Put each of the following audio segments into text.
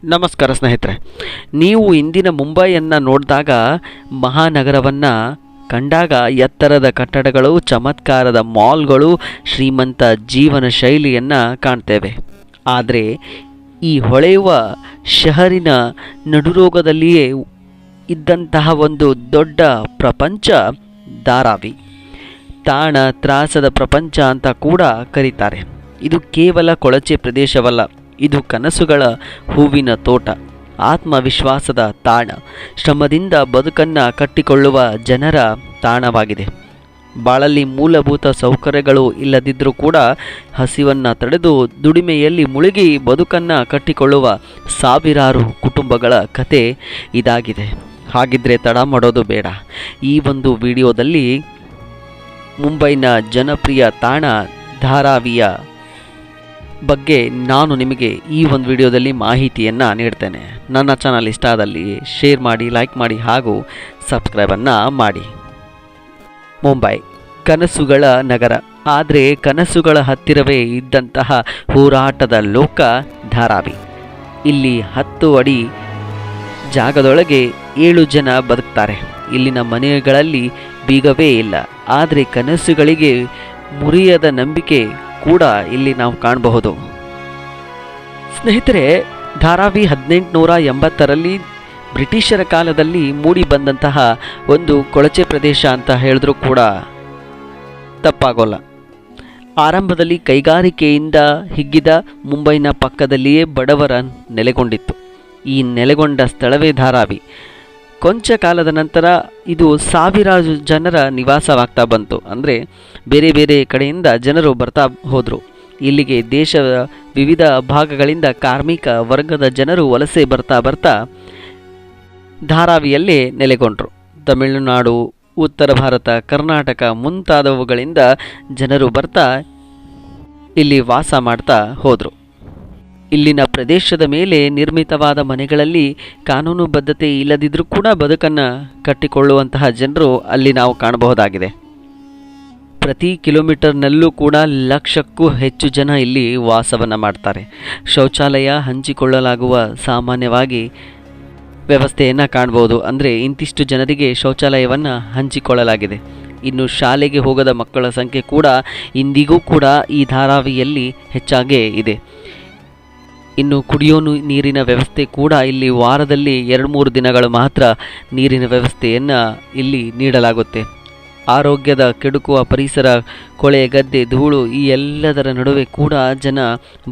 ನಮಸ್ಕಾರ ಸ್ನೇಹಿತರೆ, ನೀವು ಇಂದಿನ ಮುಂಬೈಯನ್ನು ನೋಡಿದಾಗ ಮಹಾನಗರವನ್ನು ಕಂಡಾಗ ಎತ್ತರದ ಕಟ್ಟಡಗಳು, ಚಮತ್ಕಾರದ ಮಾಲ್ಗಳು, ಶ್ರೀಮಂತ ಜೀವನ ಶೈಲಿಯನ್ನು ಕಾಣ್ತೇವೆ. ಆದರೆ ಈ ಹೊಳೆಯುವ ಶಹರಿನ ನಡುರೋಗದಲ್ಲಿಯೇ ಇದ್ದಂತಹ ಒಂದು ದೊಡ್ಡ ಪ್ರಪಂಚ ಧಾರಾವಿ. ತಾಣ ತ್ರಾಸದ ಪ್ರಪಂಚ ಅಂತ ಕೂಡ ಕರೀತಾರೆ. ಇದು ಕೇವಲ ಕೊಳಚೆ ಪ್ರದೇಶವಲ್ಲ, ಇದು ಕನಸುಗಳ ಹೂವಿನ ತೋಟ, ಆತ್ಮವಿಶ್ವಾಸದ ತಾಣ, ಶ್ರಮದಿಂದ ಬದುಕನ್ನು ಕಟ್ಟಿಕೊಳ್ಳುವ ಜನರ ತಾಣವಾಗಿದೆ. ಬಾಳಲ್ಲಿ ಮೂಲಭೂತ ಸೌಕರ್ಯಗಳು ಇಲ್ಲದಿದ್ದರೂ ಕೂಡ ಹಸಿವನ್ನು ತಡೆದು ದುಡಿಮೆಯಲ್ಲಿ ಮುಳುಗಿ ಬದುಕನ್ನು ಕಟ್ಟಿಕೊಳ್ಳುವ ಸಾವಿರಾರು ಕುಟುಂಬಗಳ ಕತೆ ಇದಾಗಿದೆ. ಹಾಗಿದ್ರೆ ತಡ ಮಾಡೋದು ಬೇಡ. ಈ ಒಂದು ವಿಡಿಯೋದಲ್ಲಿ ಮುಂಬೈನ ಜನಪ್ರಿಯ ತಾಣ ಧಾರಾವಿಯ ಬಗ್ಗೆ ನಾನು ನಿಮಗೆ ಈ ಒಂದು ವಿಡಿಯೋದಲ್ಲಿ ಮಾಹಿತಿಯನ್ನು ನೀಡ್ತೇನೆ. ನನ್ನ ಚಾನಲ್ ಇಷ್ಟ ಆದಲ್ಲಿ ಶೇರ್ ಮಾಡಿ, ಲೈಕ್ ಮಾಡಿ ಹಾಗೂ ಸಬ್ಸ್ಕ್ರೈಬನ್ನು ಮಾಡಿ. ಮುಂಬೈ ಕನಸುಗಳ ನಗರ, ಆದರೆ ಕನಸುಗಳ ಹತ್ತಿರವೇ ಇದ್ದಂತಹ ಹೋರಾಟದ ಲೋಕ ಧಾರಾವಿ. ಇಲ್ಲಿ 10 ಅಡಿ ಜಾಗದೊಳಗೆ 7 ಜನ ಬದುಕ್ತಾರೆ. ಇಲ್ಲಿನ ಮನೆಗಳಲ್ಲಿ ಬೀಗವೇ ಇಲ್ಲ, ಆದರೆ ಕನಸುಗಳಿಗೆ ಮುರಿಯದ ನಂಬಿಕೆ ಕೂಡ ಇಲ್ಲಿ ನಾವು ಕಾಣಬಹುದು. ಸ್ನೇಹಿತರೆ, ಧಾರಾವಿ 1880ರಲ್ಲಿ ಬ್ರಿಟಿಷರ ಕಾಲದಲ್ಲಿ ಮೂಡಿ ಬಂದಂತಹ ಒಂದು ಕೊಳಚೆ ಪ್ರದೇಶ ಅಂತ ಹೇಳಿದ್ರೂ ಕೂಡ ತಪ್ಪಾಗೋಲ್ಲ. ಆರಂಭದಲ್ಲಿ ಕೈಗಾರಿಕೆಯಿಂದ ಹಿಗ್ಗಿದ ಮುಂಬೈನ ಪಕ್ಕದಲ್ಲಿಯೇ ಬಡವರ ನೆಲೆಗೊಂಡಿತ್ತು. ಈ ನೆಲೆಗೊಂಡ ಸ್ಥಳವೇ ಧಾರಾವಿ. ಕೊಂಚ ಕಾಲದ ನಂತರ ಇದು ಸಾವಿರಾರು ಜನರ ನಿವಾಸವಾಗ್ತಾ ಬಂತು. ಅಂದರೆ ಬೇರೆ ಬೇರೆ ಕಡೆಯಿಂದ ಜನರು ಬರ್ತಾ ಹೋದರು. ಇಲ್ಲಿಗೆ ದೇಶದ ವಿವಿಧ ಭಾಗಗಳಿಂದ ಕಾರ್ಮಿಕ ವರ್ಗದ ಜನರು ವಲಸೆ ಬರ್ತಾ ಧಾರಾವಿಯಲ್ಲೇ ನೆಲೆಗೊಂಡರು. ತಮಿಳುನಾಡು, ಉತ್ತರ ಭಾರತ, ಕರ್ನಾಟಕ ಮುಂತಾದವುಗಳಿಂದ ಜನರು ಬರ್ತಾ ಇಲ್ಲಿ ವಾಸ ಮಾಡ್ತಾ ಹೋದರು. ಇಲ್ಲಿನ ಪ್ರದೇಶದ ಮೇಲೆ ನಿರ್ಮಿತವಾದ ಮನೆಗಳಲ್ಲಿ ಕಾನೂನು ಬದ್ಧತೆ ಇಲ್ಲದಿದ್ದರೂ ಕೂಡ ಬದುಕನ್ನು ಕಟ್ಟಿಕೊಳ್ಳುವಂತಹ ಜನರು ಅಲ್ಲಿ ನಾವು ಕಾಣಬಹುದಾಗಿದೆ. ಪ್ರತಿ ಕಿಲೋಮೀಟರ್ನಲ್ಲೂ ಕೂಡ 1,00,000ಕ್ಕೂ ಹೆಚ್ಚು ಜನ ಇಲ್ಲಿ ವಾಸವನ್ನು ಮಾಡ್ತಾರೆ. ಶೌಚಾಲಯ ಹಂಚಿಕೊಳ್ಳಲಾಗುವ ಸಾಮಾನ್ಯವಾಗಿ ವ್ಯವಸ್ಥೆಯನ್ನು ಕಾಣಬಹುದು. ಅಂದರೆ ಇಂತಿಷ್ಟು ಜನರಿಗೆ ಶೌಚಾಲಯವನ್ನು ಹಂಚಿಕೊಳ್ಳಲಾಗಿದೆ. ಇನ್ನು ಶಾಲೆಗೆ ಹೋಗದ ಮಕ್ಕಳ ಸಂಖ್ಯೆ ಕೂಡ ಇಂದಿಗೂ ಕೂಡ ಈ ಧಾರಾವಿಯಲ್ಲಿ ಹೆಚ್ಚಾಗೇ ಇದೆ. ಇನ್ನು ಕುಡಿಯೋ ನೀರಿನ ವ್ಯವಸ್ಥೆ ಕೂಡ ಇಲ್ಲಿ ವಾರದಲ್ಲಿ 2-3 ದಿನಗಳು ಮಾತ್ರ ನೀರಿನ ವ್ಯವಸ್ಥೆಯನ್ನು ಇಲ್ಲಿ ನೀಡಲಾಗುತ್ತೆ. ಆರೋಗ್ಯದ ಕೆಡುಕುವ ಪರಿಸರ, ಕೊಳೆ, ಗದ್ದೆ, ಧೂಳು ಈ ಎಲ್ಲದರ ನಡುವೆ ಕೂಡ ಜನ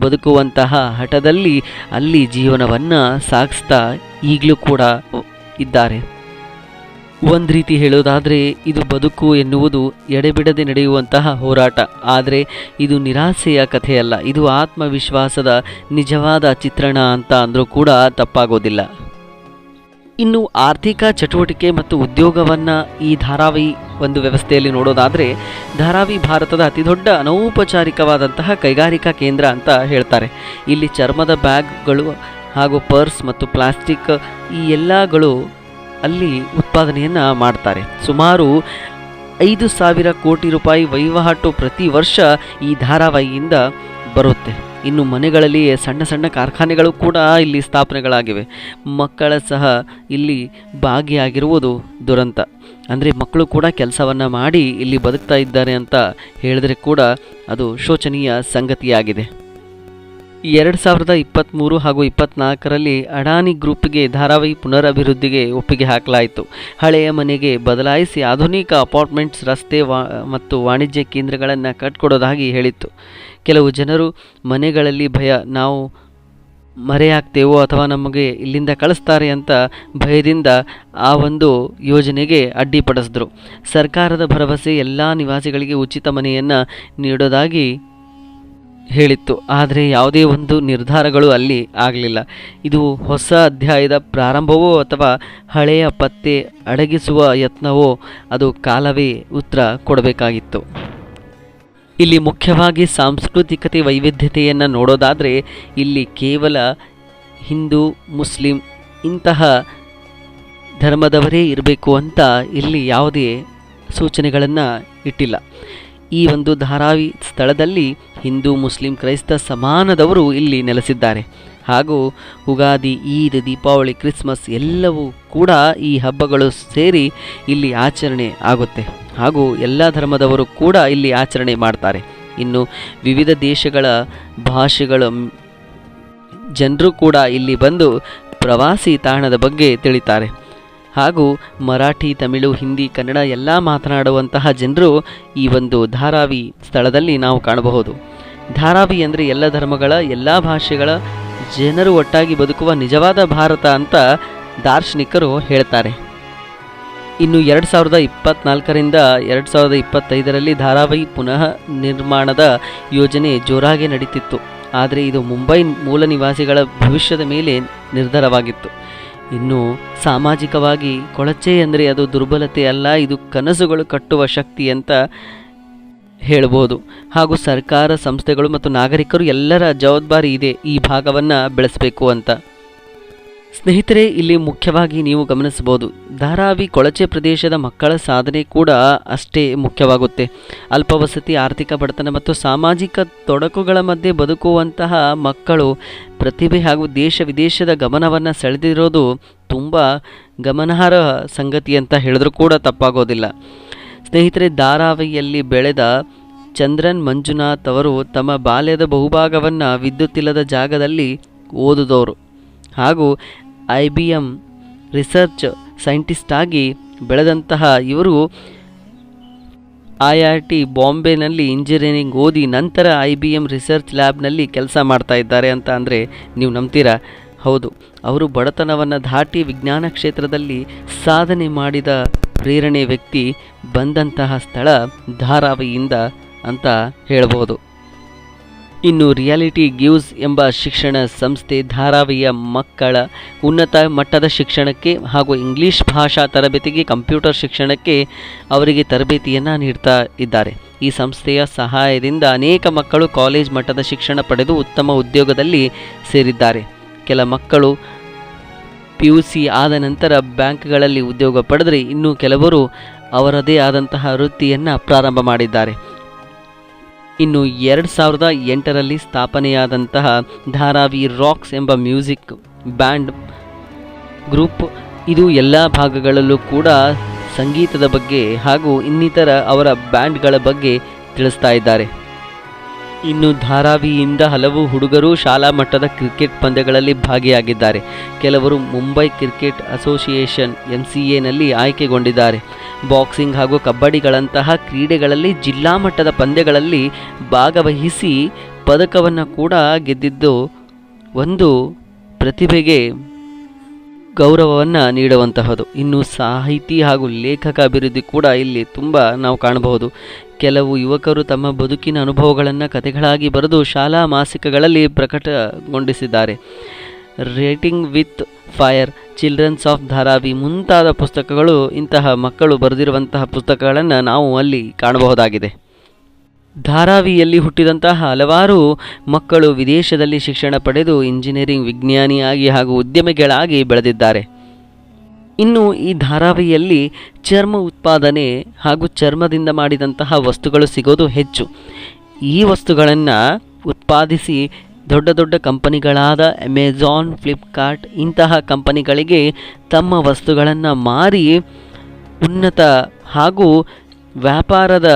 ಬದುಕುವಂತಹ ಹಠದಲ್ಲಿ ಅಲ್ಲಿ ಜೀವನವನ್ನು ಸಾಗಿಸ್ತಾ ಈಗಲೂ ಕೂಡ ಇದ್ದಾರೆ. ಒಂದು ರೀತಿ ಹೇಳೋದಾದರೆ ಇದು ಬದುಕು ಎನ್ನುವುದು ಎಡೆಬಿಡದೆ ನಡೆಯುವಂತಹ ಹೋರಾಟ. ಆದರೆ ಇದು ನಿರಾಸೆಯ ಕಥೆಯಲ್ಲ, ಇದು ಆತ್ಮವಿಶ್ವಾಸದ ನಿಜವಾದ ಚಿತ್ರಣ ಅಂತ ಅಂದರೂ ಕೂಡ ತಪ್ಪಾಗೋದಿಲ್ಲ. ಇನ್ನು ಆರ್ಥಿಕ ಚಟುವಟಿಕೆ ಮತ್ತು ಉದ್ಯೋಗವನ್ನು ಈ ಧಾರಾವಿ ಒಂದು ವ್ಯವಸ್ಥೆಯಲ್ಲಿ ನೋಡೋದಾದರೆ, ಧಾರಾವಿ ಭಾರತದ ಅತಿದೊಡ್ಡ ಅನೌಪಚಾರಿಕವಾದಂತಹ ಕೈಗಾರಿಕಾ ಕೇಂದ್ರ ಅಂತ ಹೇಳ್ತಾರೆ. ಇಲ್ಲಿ ಚರ್ಮದ ಬ್ಯಾಗ್ಗಳು ಹಾಗೂ ಪರ್ಸ್ ಮತ್ತು ಪ್ಲಾಸ್ಟಿಕ್ ಈ ಎಲ್ಲಗಳು ಅಲ್ಲಿ ಉತ್ಪಾದನೆಯನ್ನು ಮಾಡ್ತಾರೆ. ಸುಮಾರು 5,000 ಕೋಟಿ ರೂಪಾಯಿ ವಹಿವಾಟು ಪ್ರತಿ ವರ್ಷ ಈ ಧಾರಾವಾಹಿಯಿಂದ ಬರುತ್ತೆ. ಇನ್ನು ಮನೆಗಳಲ್ಲಿ ಸಣ್ಣ ಸಣ್ಣ ಕಾರ್ಖಾನೆಗಳು ಕೂಡ ಇಲ್ಲಿ ಸ್ಥಾಪನೆಗಳಾಗಿವೆ. ಮಕ್ಕಳ ಸಹ ಇಲ್ಲಿ ಭಾಗಿಯಾಗಿರುವುದು ದುರಂತ. ಅಂದರೆ ಮಕ್ಕಳು ಕೂಡ ಕೆಲಸವನ್ನು ಮಾಡಿ ಇಲ್ಲಿ ಬದುಕ್ತಾ ಇದ್ದಾರೆ ಅಂತ ಹೇಳಿದ್ರೆ ಕೂಡ ಅದು ಶೋಚನೀಯ ಸಂಗತಿಯಾಗಿದೆ. 2023 ಹಾಗೂ 2024ರಲ್ಲಿ ಅಡಾನಿ ಗ್ರೂಪ್ಗೆ ಧಾರಾವಿ ಪುನರಭಿವೃದ್ಧಿಗೆ ಒಪ್ಪಿಗೆ ಹಾಕಲಾಯಿತು. ಹಳೆಯ ಮನೆಗೆ ಬದಲಾಯಿಸಿ ಆಧುನಿಕ ಅಪಾರ್ಟ್ಮೆಂಟ್ಸ್, ರಸ್ತೆ ಮತ್ತು ವಾಣಿಜ್ಯ ಕೇಂದ್ರಗಳನ್ನು ಕಟ್ಕೊಡೋದಾಗಿ ಹೇಳಿತ್ತು. ಕೆಲವು ಜನರು ಮನೆಗಳಲ್ಲಿ ಭಯ, ನಾವು ಮರೆಯಾಗ್ತೇವೋ ಅಥವಾ ನಮಗೆ ಇಲ್ಲಿಂದ ಕಳಿಸ್ತಾರೆ ಅಂತ ಭಯದಿಂದ ಆ ಒಂದು ಯೋಜನೆಗೆ ಅಡ್ಡಿಪಡಿಸಿದ್ರು. ಸರ್ಕಾರದ ಭರವಸೆ ಎಲ್ಲ ನಿವಾಸಿಗಳಿಗೆ ಉಚಿತ ಮನೆಯನ್ನು ನೀಡೋದಾಗಿ ಹೇಳಿತ್ತು. ಆದರೆ ಯಾವುದೇ ಒಂದು ನಿರ್ಧಾರಗಳು ಅಲ್ಲಿ ಆಗಲಿಲ್ಲ. ಇದು ಹೊಸ ಅಧ್ಯಾಯದ ಪ್ರಾರಂಭವೋ ಅಥವಾ ಹಳೆಯ ಪತ್ತೆ ಅಡಗಿಸುವ ಯತ್ನವೋ ಅದು ಕಾಲವೇ ಉತ್ತರ ಕೊಡಬೇಕಾಗಿತ್ತು. ಇಲ್ಲಿ ಮುಖ್ಯವಾಗಿ ಸಾಂಸ್ಕೃತಿಕತೆ ವೈವಿಧ್ಯತೆಯನ್ನು ನೋಡೋದಾದರೆ ಇಲ್ಲಿ ಕೇವಲ ಹಿಂದೂ, ಮುಸ್ಲಿಂ ಇಂತಹ ಧರ್ಮದವರೇ ಇರಬೇಕು ಅಂತ ಇಲ್ಲಿ ಯಾವುದೇ ಸೂಚನೆಗಳನ್ನು ಇಟ್ಟಿಲ್ಲ. ಈ ಒಂದು ಧಾರಾವಿ ಸ್ಥಳದಲ್ಲಿ ಹಿಂದೂ, ಮುಸ್ಲಿಂ, ಕ್ರೈಸ್ತ ಸಮಾನದವರು ಇಲ್ಲಿ ನೆಲೆಸಿದ್ದಾರೆ. ಹಾಗೂ ಉಗಾದಿ, ಈದ್, ದೀಪಾವಳಿ, ಕ್ರಿಸ್ಮಸ್ ಎಲ್ಲವೂ ಕೂಡ ಈ ಹಬ್ಬಗಳು ಸೇರಿ ಇಲ್ಲಿ ಆಚರಣೆ ಆಗುತ್ತೆ ಹಾಗೂ ಎಲ್ಲ ಧರ್ಮದವರು ಕೂಡ ಇಲ್ಲಿ ಆಚರಣೆ ಮಾಡ್ತಾರೆ. ಇನ್ನು ವಿವಿಧ ದೇಶಗಳ ಭಾಷೆಗಳ ಜನರು ಕೂಡ ಇಲ್ಲಿ ಬಂದು ಪ್ರವಾಸಿ ತಾಣದ ಬಗ್ಗೆ ತಿಳಿತಾರೆ ಹಾಗೂ ಮರಾಠಿ, ತಮಿಳು, ಹಿಂದಿ, ಕನ್ನಡ ಎಲ್ಲ ಮಾತನಾಡುವಂತಹ ಜನರು ಈ ಒಂದು ಧಾರಾವಿ ಸ್ಥಳದಲ್ಲಿ ನಾವು ಕಾಣಬಹುದು. ಧಾರಾವಿ ಅಂದರೆ ಎಲ್ಲ ಧರ್ಮಗಳ ಎಲ್ಲ ಭಾಷೆಗಳ ಜನರು ಒಟ್ಟಾಗಿ ಬದುಕುವ ನಿಜವಾದ ಭಾರತ ಅಂತ ದಾರ್ಶನಿಕರು ಹೇಳ್ತಾರೆ. ಇನ್ನು 2024ರಿಂದ 2025ರಲ್ಲಿ ಧಾರಾವಿ ಪುನಃ ನಿರ್ಮಾಣದ ಯೋಜನೆ ಜೋರಾಗಿ ನಡೀತಿತ್ತು. ಆದರೆ ಇದು ಮುಂಬೈ ಮೂಲ ನಿವಾಸಿಗಳ ಭವಿಷ್ಯದ ಮೇಲೆ ನಿರ್ಧಾರವಾಗಿತ್ತು. ಇನ್ನು ಸಾಮಾಜಿಕವಾಗಿ ಕೊಳಚೆ ಅಂದರೆ ಅದು ದುರ್ಬಲತೆ ಅಲ್ಲ, ಇದು ಕನಸುಗಳು ಕಟ್ಟುವ ಶಕ್ತಿ ಅಂತ ಹೇಳ್ಬೋದು. ಹಾಗೂ ಸರ್ಕಾರ, ಸಂಸ್ಥೆಗಳು ಮತ್ತು ನಾಗರಿಕರು ಎಲ್ಲರ ಜವಾಬ್ದಾರಿ ಇದೆ ಈ ಭಾಗವನ್ನು ಬೆಳೆಸಬೇಕು ಅಂತ. ಸ್ನೇಹಿತರೆ, ಇಲ್ಲಿ ಮುಖ್ಯವಾಗಿ ನೀವು ಗಮನಿಸಬಹುದು, ಧಾರಾವಿ ಕೊಳಚೆ ಪ್ರದೇಶದ ಮಕ್ಕಳ ಸಾಧನೆ ಕೂಡ ಅಷ್ಟೇ ಮುಖ್ಯವಾಗುತ್ತೆ. ಅಲ್ಪವಸತಿ, ಆರ್ಥಿಕ ಬಡತನ ಮತ್ತು ಸಾಮಾಜಿಕ ತೊಡಕುಗಳ ಮಧ್ಯೆ ಬದುಕುವಂತಹ ಮಕ್ಕಳು ಪ್ರತಿಭೆ ಹಾಗೂ ದೇಶ ವಿದೇಶದ ಗಮನವನ್ನು ಸೆಳೆದಿರೋದು ತುಂಬ ಗಮನಾರ್ಹ ಸಂಗತಿ ಅಂತ ಹೇಳಿದ್ರೂ ಕೂಡ ತಪ್ಪಾಗೋದಿಲ್ಲ. ಸ್ನೇಹಿತರೆ, ಧಾರಾವಿಯಲ್ಲಿ ಬೆಳೆದ ಚಂದ್ರನ್ ಮಂಜುನಾಥ್ ಅವರು ತಮ್ಮ ಬಾಲ್ಯದ ಬಹುಭಾಗವನ್ನು ವಿದ್ಯುತ್ತಿಲ್ಲದ ಜಾಗದಲ್ಲಿ ಓದಿದವರು ಹಾಗೂ IBM ರಿಸರ್ಚ್ ಸೈಂಟಿಸ್ಟ್ ಆಗಿ ಬೆಳೆದಂತಹ ಇವರು IIT ಬಾಂಬೆನಲ್ಲಿ ಇಂಜಿನಿಯರಿಂಗ್ ಓದಿ ನಂತರ IBM ರಿಸರ್ಚ್ ಲ್ಯಾಬ್ನಲ್ಲಿ ಕೆಲಸ ಮಾಡ್ತಾ ಇದ್ದಾರೆ ಅಂತ ಅಂದರೆ ನೀವು ನಂಬ್ತೀರಾ? ಹೌದು, ಅವರು ಬಡತನವನ್ನು ದಾಟಿ ವಿಜ್ಞಾನ ಕ್ಷೇತ್ರದಲ್ಲಿ ಸಾಧನೆ ಮಾಡಿದ ಪ್ರೇರಣೆ ವ್ಯಕ್ತಿ ಬಂದಂತಹ ಸ್ಥಳ ಧಾರಾವಿಯಿಂದ ಅಂತ ಹೇಳ್ಬೋದು. ಇನ್ನು ರಿಯಾಲಿಟಿ ಗಿವ್ಸ್ ಎಂಬ ಶಿಕ್ಷಣ ಸಂಸ್ಥೆ ಧಾರಾವಿಯ ಮಕ್ಕಳ ಉನ್ನತ ಮಟ್ಟದ ಶಿಕ್ಷಣಕ್ಕೆ ಹಾಗೂ ಇಂಗ್ಲಿಷ್ ಭಾಷಾ ತರಬೇತಿಗೆ, ಕಂಪ್ಯೂಟರ್ ಶಿಕ್ಷಣಕ್ಕೆ ಅವರಿಗೆ ತರಬೇತಿಯನ್ನು ನೀಡ್ತಾ ಇದ್ದಾರೆ. ಈ ಸಂಸ್ಥೆಯ ಸಹಾಯದಿಂದ ಅನೇಕ ಮಕ್ಕಳು ಕಾಲೇಜ್ ಮಟ್ಟದ ಶಿಕ್ಷಣ ಪಡೆದು ಉತ್ತಮ ಉದ್ಯೋಗದಲ್ಲಿ ಸೇರಿದ್ದಾರೆ. ಕೆಲ ಮಕ್ಕಳು PUC ಆದ ನಂತರ ಬ್ಯಾಂಕ್ಗಳಲ್ಲಿ ಉದ್ಯೋಗ ಪಡೆದರೆ ಇನ್ನು ಕೆಲವರು ಅವರದೇ ಆದಂತಹ ವೃತ್ತಿಯನ್ನು ಪ್ರಾರಂಭ ಮಾಡಿದ್ದಾರೆ. ಇನ್ನು 2008ರಲ್ಲಿ ಸ್ಥಾಪನೆಯಾದಂತಹ ಧಾರಾವಿ ರಾಕ್ಸ್ ಎಂಬ ಮ್ಯೂಸಿಕ್ ಬ್ಯಾಂಡ್ ಗ್ರೂಪ್, ಇದು ಎಲ್ಲ ಭಾಗಗಳಲ್ಲೂ ಕೂಡ ಸಂಗೀತದ ಬಗ್ಗೆ ಹಾಗೂ ಇನ್ನಿತರ ಅವರ ಬ್ಯಾಂಡ್ಗಳ ಬಗ್ಗೆ ತಿಳಿಸ್ತಾ ಇದ್ದಾರೆ. ಇನ್ನು ಧಾರಾವಿಯಿಂದ ಹಲವು ಹುಡುಗರು ಶಾಲಾ ಮಟ್ಟದ ಕ್ರಿಕೆಟ್ ಪಂದ್ಯಗಳಲ್ಲಿ ಭಾಗಿಯಾಗಿದ್ದಾರೆ. ಕೆಲವರು ಮುಂಬೈ ಕ್ರಿಕೆಟ್ ಅಸೋಸಿಯೇಷನ್ MCAನಲ್ಲಿ ಆಯ್ಕೆಗೊಂಡಿದ್ದಾರೆ. ಬಾಕ್ಸಿಂಗ್ ಹಾಗೂ ಕಬಡ್ಡಿಗಳಂತಹ ಕ್ರೀಡೆಗಳಲ್ಲಿ ಜಿಲ್ಲಾ ಮಟ್ಟದ ಪಂದ್ಯಗಳಲ್ಲಿ ಭಾಗವಹಿಸಿ ಪದಕವನ್ನು ಕೂಡ ಗೆದ್ದಿದ್ದು ಒಂದು ಪ್ರತಿಭೆಗೆ ಗೌರವವನ್ನು ನೀಡುವಂತಹದ್ದು. ಇನ್ನು ಸಾಹಿತಿ ಹಾಗೂ ಲೇಖಕ ಅಭಿವೃದ್ಧಿ ಕೂಡ ಇಲ್ಲಿ ತುಂಬ ನಾವು ಕಾಣಬಹುದು. ಕೆಲವು ಯುವಕರು ತಮ್ಮ ಬದುಕಿನ ಅನುಭವಗಳನ್ನು ಕಥೆಗಳಾಗಿ ಬರೆದು ಶಾಲಾ ಮಾಸಿಕಗಳಲ್ಲಿ ಪ್ರಕಟಗೊಂಡಿಸಿದ್ದಾರೆ. Writing with fire, children's of Dharavi ಮುಂತಾದ ಪುಸ್ತಕಗಳು, ಇಂತಹ ಮಕ್ಕಳು ಬರೆದಿರುವಂತಹ ಪುಸ್ತಕಗಳನ್ನು ನಾವು ಅಲ್ಲಿ ಕಾಣಬಹುದಾಗಿದೆ. ಧಾರಾವಿಯಲ್ಲಿ ಹುಟ್ಟಿದಂತಹ ಹಲವಾರು ಮಕ್ಕಳು ವಿದೇಶದಲ್ಲಿ ಶಿಕ್ಷಣ ಪಡೆದು ಇಂಜಿನಿಯರಿಂಗ್ ವಿಜ್ಞಾನಿಯಾಗಿ ಹಾಗೂ ಉದ್ಯಮಿಗಳಾಗಿ ಬೆಳೆದಿದ್ದಾರೆ. ಇನ್ನು ಈ ಧಾರಾವಿಯಲ್ಲಿ ಚರ್ಮ ಉತ್ಪಾದನೆ ಹಾಗೂ ಚರ್ಮದಿಂದ ಮಾಡಿದಂತಹ ವಸ್ತುಗಳು ಸಿಗೋದು ಹೆಚ್ಚು. ಈ ವಸ್ತುಗಳನ್ನು ಉತ್ಪಾದಿಸಿ ದೊಡ್ಡ ದೊಡ್ಡ ಕಂಪನಿಗಳಾದ ಅಮೆಜಾನ್, ಫ್ಲಿಪ್ಕಾರ್ಟ್ ಇಂತಹ ಕಂಪನಿಗಳಿಗೆ ತಮ್ಮ ವಸ್ತುಗಳನ್ನು ಮಾರಿ ಉನ್ನತ ಹಾಗೂ ವ್ಯಾಪಾರದ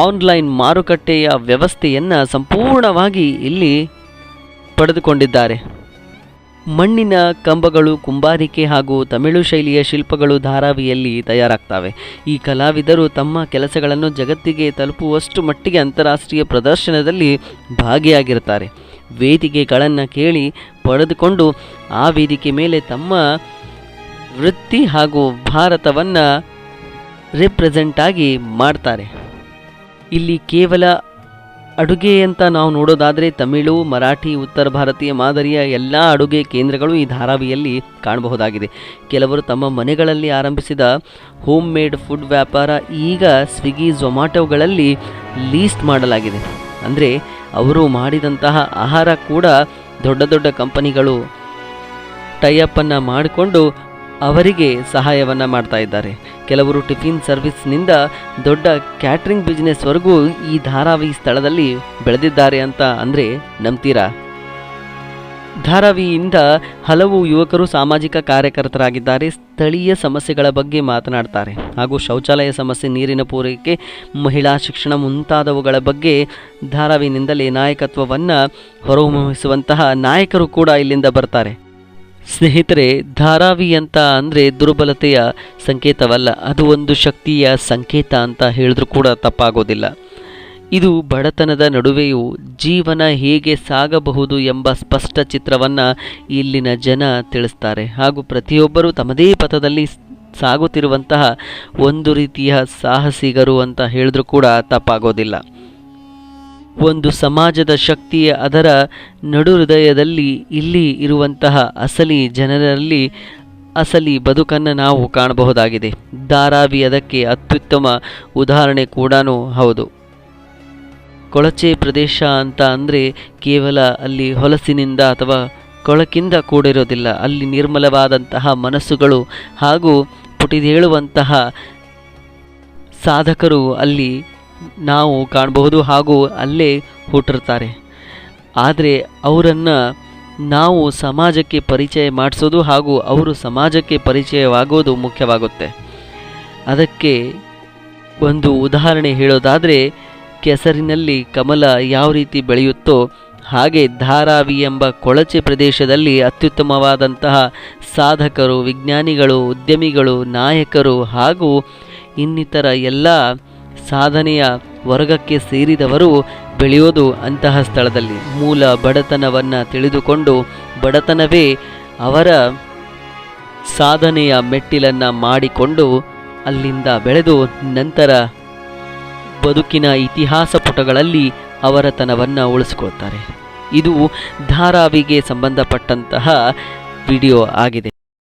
ಆನ್ಲೈನ್ ಮಾರುಕಟ್ಟೆಯ ವ್ಯವಸ್ಥೆಯನ್ನು ಸಂಪೂರ್ಣವಾಗಿ ಇಲ್ಲಿ ಪಡೆದುಕೊಂಡಿದ್ದಾರೆ. ಮಣ್ಣಿನ ಕಂಬಗಳು, ಕುಂಬಾರಿಕೆ ಹಾಗೂ ತಮಿಳು ಶೈಲಿಯ ಶಿಲ್ಪಗಳು ಧಾರಾವಿಯಲ್ಲಿ ತಯಾರಾಗ್ತವೆ. ಈ ಕಲಾವಿದರು ತಮ್ಮ ಕೆಲಸಗಳನ್ನು ಜಗತ್ತಿಗೆ ತಲುಪುವಷ್ಟು ಮಟ್ಟಿಗೆ ಅಂತಾರಾಷ್ಟ್ರೀಯ ಪ್ರದರ್ಶನದಲ್ಲಿ ಭಾಗಿಯಾಗಿರ್ತಾರೆ. ವೇದಿಕೆಗಳನ್ನು ಕೇಳಿ ಪಡೆದುಕೊಂಡು ಆ ವೇದಿಕೆ ಮೇಲೆ ತಮ್ಮ ವೃತ್ತಿ ಹಾಗೂ ಭಾರತವನ್ನು ರಿಪ್ರೆಸೆಂಟ್ ಆಗಿ ಮಾಡ್ತಾರೆ. ಇಲ್ಲಿ ಕೇವಲ ಅಡುಗೆ ಅಂತ ನಾವು ನೋಡೋದಾದರೆ ತಮಿಳು, ಮರಾಠಿ, ಉತ್ತರ ಭಾರತೀಯ ಮಾದರಿಯ ಎಲ್ಲ ಅಡುಗೆ ಕೇಂದ್ರಗಳು ಈ ಧಾರಾವಿಯಲ್ಲಿ ಕಾಣಬಹುದಾಗಿದೆ. ಕೆಲವರು ತಮ್ಮ ಮನೆಗಳಲ್ಲಿ ಆರಂಭಿಸಿದ ಹೋಮ್ ಮೇಡ್ ಫುಡ್ ವ್ಯಾಪಾರ ಈಗ ಸ್ವಿಗ್ಗಿ, ಝೊಮ್ಯಾಟೊಗಳಲ್ಲಿ ಲೀಸ್ಟ್ ಮಾಡಲಾಗಿದೆ. ಅಂದರೆ ಅವರು ಮಾಡಿದಂತಹ ಆಹಾರ ಕೂಡ ದೊಡ್ಡ ದೊಡ್ಡ ಕಂಪನಿಗಳು ಟೈಅಪ್ಪನ್ನು ಮಾಡಿಕೊಂಡು ಅವರಿಗೆ ಸಹಾಯವನ್ನು ಮಾಡ್ತಾ ಇದ್ದಾರೆ. ಕೆಲವರು ಟಿಫಿನ್ ಸರ್ವಿಸ್ನಿಂದ ದೊಡ್ಡ ಕ್ಯಾಟ್ರಿಂಗ್ ಬಿಸ್ನೆಸ್ವರೆಗೂ ಈ ಧಾರಾವಿ ಸ್ಥಳದಲ್ಲಿ ಬೆಳೆದಿದ್ದಾರೆ ಅಂತ ಅಂದರೆ ನಂಬ್ತೀರಾ? ಧಾರಾವಿಯಿಂದ ಹಲವು ಯುವಕರು ಸಾಮಾಜಿಕ ಕಾರ್ಯಕರ್ತರಾಗಿದ್ದಾರೆ. ಸ್ಥಳೀಯ ಸಮಸ್ಯೆಗಳ ಬಗ್ಗೆ ಮಾತನಾಡ್ತಾರೆ ಹಾಗೂ ಶೌಚಾಲಯ ಸಮಸ್ಯೆ, ನೀರಿನ ಪೂರೈಕೆ, ಮಹಿಳಾ ಶಿಕ್ಷಣ ಮುಂತಾದವುಗಳ ಬಗ್ಗೆ ಧಾರಾವಿನಿಂದಲೇ ನಾಯಕತ್ವವನ್ನು ಹೊರಹೊಮ್ಮಿಸುವಂತಹ ನಾಯಕರು ಕೂಡ ಇಲ್ಲಿಂದ ಬರ್ತಾರೆ. ಸ್ನೇಹಿತರೆ, ಧಾರಾವಿ ಅಂತ ಅಂದರೆ ದುರ್ಬಲತೆಯ ಸಂಕೇತವಲ್ಲ, ಅದು ಒಂದು ಶಕ್ತಿಯ ಸಂಕೇತ ಅಂತ ಹೇಳಿದ್ರೂ ಕೂಡ ತಪ್ಪಾಗೋದಿಲ್ಲ. ಇದು ಬಡತನದ ನಡುವೆಯೂ ಜೀವನ ಹೇಗೆ ಸಾಗಬಹುದು ಎಂಬ ಸ್ಪಷ್ಟ ಚಿತ್ರವನ್ನು ಇಲ್ಲಿನ ಜನ ತಿಳಿಸ್ತಾರೆ ಹಾಗೂ ಪ್ರತಿಯೊಬ್ಬರೂ ತಮ್ಮದೇ ಪಥದಲ್ಲಿ ಸಾಗುತ್ತಿರುವಂತಹ ಒಂದು ರೀತಿಯ ಸಾಹಸಿಗರು ಅಂತ ಹೇಳಿದ್ರೂ ಕೂಡ ತಪ್ಪಾಗೋದಿಲ್ಲ. ಒಂದು ಸಮಾಜದ ಶಕ್ತಿಯ ಅದರ ನಡು ಹೃದಯದಲ್ಲಿ ಇಲ್ಲಿ ಇರುವಂತಹ ಅಸಲಿ ಜನರಲ್ಲಿ ಅಸಲಿ ಬದುಕನ್ನು ನಾವು ಕಾಣಬಹುದಾಗಿದೆ. ಧಾರಾವಿ ಅದಕ್ಕೆ ಅತ್ಯುತ್ತಮ ಉದಾಹರಣೆ ಕೂಡ ಹೌದು. ಕೊಳಚೆ ಪ್ರದೇಶ ಅಂತ ಅಂದರೆ ಕೇವಲ ಅಲ್ಲಿ ಹೊಲಸಿನಿಂದ ಅಥವಾ ಕೊಳಕಿಂದ ಕೂಡಿರೋದಿಲ್ಲ. ಅಲ್ಲಿ ನಿರ್ಮಲವಾದಂತಹ ಮನಸ್ಸುಗಳು ಹಾಗೂ ಪುಟಿದೇಳುವಂತಹ ಸಾಧಕರು ಅಲ್ಲಿ ನಾವು ಕಾಣಬಹುದು ಹಾಗೂ ಅಲ್ಲೇ ಹುಟ್ಟಿರ್ತಾರೆ. ಆದರೆ ಅವರನ್ನು ನಾವು ಸಮಾಜಕ್ಕೆ ಪರಿಚಯ ಮಾಡಿಸೋದು ಹಾಗೂ ಅವರು ಸಮಾಜಕ್ಕೆ ಪರಿಚಯವಾಗೋದು ಮುಖ್ಯವಾಗುತ್ತೆ. ಅದಕ್ಕೆ ಒಂದು ಉದಾಹರಣೆ ಹೇಳೋದಾದರೆ, ಕೆಸರಿನಲ್ಲಿ ಕಮಲ ಯಾವ ರೀತಿ ಬೆಳೆಯುತ್ತೋ ಹಾಗೆ ಧಾರಾವಿ ಎಂಬ ಕೊಳಚೆ ಪ್ರದೇಶದಲ್ಲಿ ಅತ್ಯುತ್ತಮವಾದಂತಹ ಸಾಧಕರು, ವಿಜ್ಞಾನಿಗಳು, ಉದ್ಯಮಿಗಳು, ನಾಯಕರು ಹಾಗೂ ಇನ್ನಿತರ ಎಲ್ಲ ಸಾಧನೆಯ ವರ್ಗಕ್ಕೆ ಸೇರಿದವರು ಬೆಳೆಯೋದು ಅಂತಹ ಸ್ಥಳದಲ್ಲಿ. ಮೂಲ ಬಡತನವನ್ನು ತಿಳಿದುಕೊಂಡು ಬಡತನವೇ ಅವರ ಸಾಧನೆಯ ಮೆಟ್ಟಿಲನ್ನು ಮಾಡಿಕೊಂಡು ಅಲ್ಲಿಂದ ಬೆಳೆದು ನಂತರ ಬದುಕಿನ ಇತಿಹಾಸ ಪುಟಗಳಲ್ಲಿ ಅವರತನವನ್ನು ಉಳಿಸ್ಕೊಳ್ತಾರೆ. ಇದು ಧಾರಾವಿಗೆ ಸಂಬಂಧಪಟ್ಟಂತಹ ವಿಡಿಯೋ ಆಗಿದೆ.